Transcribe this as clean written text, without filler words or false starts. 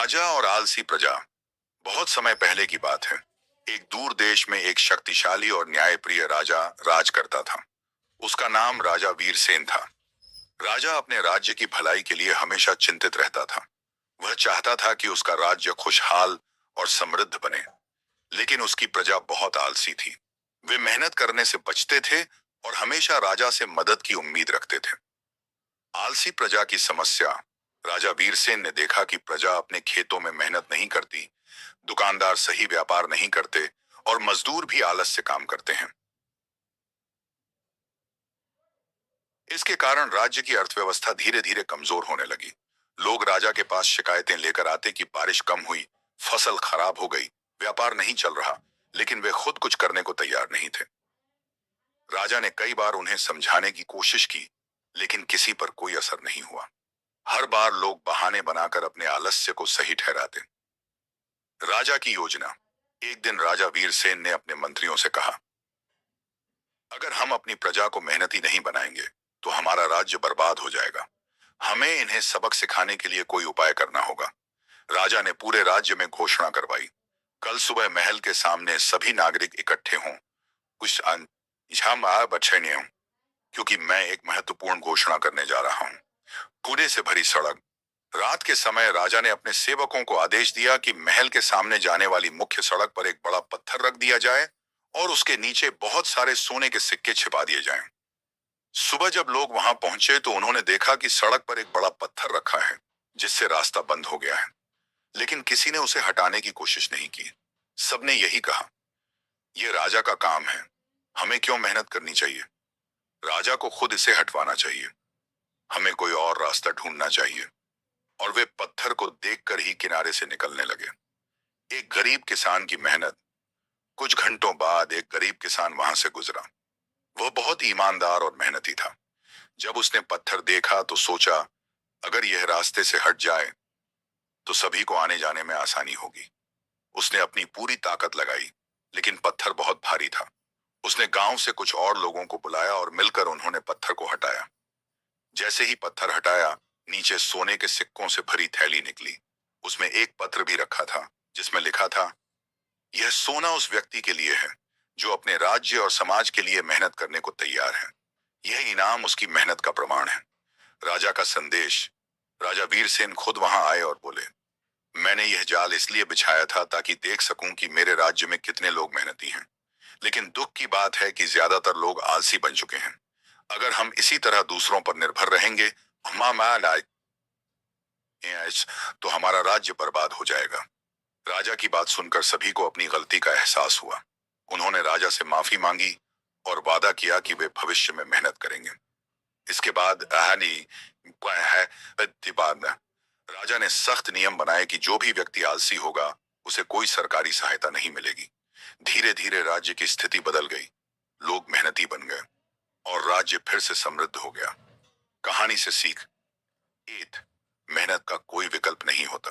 राजा और आलसी प्रजा। बहुत समय पहले की बात है। एक दूर देश में एक शक्तिशाली और न्यायप्रिय राजा राज करता था। उसका नाम राजा वीरसेन था। राजा अपने राज्य की भलाई के लिए हमेशा चिंतित रहता था। वह चाहता था कि उसका राज्य खुशहाल और समृद्ध बने, लेकिन उसकी प्रजा बहुत आलसी थी। वे मेहनत करने से बचते थे और हमेशा राजा से मदद की उम्मीद रखते थे। आलसी प्रजा की समस्या। राजा वीरसेन ने देखा कि प्रजा अपने खेतों में मेहनत नहीं करती, दुकानदार सही व्यापार नहीं करते और मजदूर भी आलस से काम करते हैं। इसके कारण राज्य की अर्थव्यवस्था धीरे धीरे कमजोर होने लगी। लोग राजा के पास शिकायतें लेकर आते कि बारिश कम हुई, फसल खराब हो गई, व्यापार नहीं चल रहा, लेकिन वे खुद कुछ करने को तैयार नहीं थे। राजा ने कई बार उन्हें समझाने की कोशिश की, लेकिन किसी पर कोई असर नहीं हुआ। हर बार लोग बहाने बनाकर अपने आलस्य को सही ठहराते। राजा की योजना। एक दिन राजा वीरसेन ने अपने मंत्रियों से कहा, अगर हम अपनी प्रजा को मेहनती नहीं बनाएंगे तो हमारा राज्य बर्बाद हो जाएगा। हमें इन्हें सबक सिखाने के लिए कोई उपाय करना होगा। राजा ने पूरे राज्य में घोषणा करवाई, कल सुबह महल के सामने सभी नागरिक इकट्ठे हों। कुछ बच्चे नहीं हूं, क्योंकि मैं एक महत्वपूर्ण घोषणा करने जा रहा हूं। कूड़े से भरी सड़क। रात के समय राजा ने अपने सेवकों को आदेश दिया कि महल के सामने जाने वाली मुख्य सड़क पर एक बड़ा पत्थर रख दिया जाए और उसके नीचे बहुत सारे सोने के सिक्के छिपा दिए जाएं। सुबह जब लोग वहां पहुंचे तो उन्होंने देखा कि सड़क पर एक बड़ा पत्थर रखा है, जिससे रास्ता बंद हो गया है, लेकिन किसी ने उसे हटाने की कोशिश नहीं की। सबने यही कहा, यह राजा का काम है, हमें क्यों मेहनत करनी चाहिए। राजा को खुद इसे हटवाना चाहिए। हमें कोई और रास्ता ढूंढना चाहिए। और वे पत्थर को देखकर ही किनारे से निकलने लगे। एक गरीब किसान की मेहनत। कुछ घंटों बाद एक गरीब किसान वहां से गुजरा। वह बहुत ईमानदार और मेहनती था। जब उसने पत्थर देखा तो सोचा, अगर यह रास्ते से हट जाए तो सभी को आने जाने में आसानी होगी। उसने अपनी पूरी ताकत लगाई, लेकिन पत्थर बहुत भारी था। उसने गांव से कुछ और लोगों को बुलाया और मिलकर उन्होंने पत्थर को हटाया। जैसे ही पत्थर हटाया, नीचे सोने के सिक्कों से भरी थैली निकली। उसमें एक पत्र भी रखा था, जिसमें लिखा था, यह सोना उस व्यक्ति के लिए है जो अपने राज्य और समाज के लिए मेहनत करने को तैयार है। यह इनाम उसकी मेहनत का प्रमाण है। राजा का संदेश। राजा वीरसेन खुद वहां आए और बोले, मैंने यह जाल इसलिए बिछाया था ताकि देख सकूं कि मेरे राज्य में कितने लोग मेहनती हैं। लेकिन दुख की बात है कि ज्यादातर लोग आलसी बन चुके हैं। अगर हम इसी तरह दूसरों पर निर्भर रहेंगे तो हमारा राज्य बर्बाद हो जाएगा। राजा की बात सुनकर सभी को अपनी गलती का एहसास हुआ। उन्होंने राजा से माफी मांगी और वादा किया कि वे भविष्य में मेहनत करेंगे। इसके बाद राजा ने सख्त नियम बनाए कि जो भी व्यक्ति आलसी होगा उसे कोई सरकारी सहायता नहीं मिलेगी। धीरे धीरे राज्य की स्थिति बदल गई। लोग मेहनती बन गए और राज्य फिर से समृद्ध हो गया। कहानी से सीख। 8, मेहनत का कोई विकल्प नहीं होता।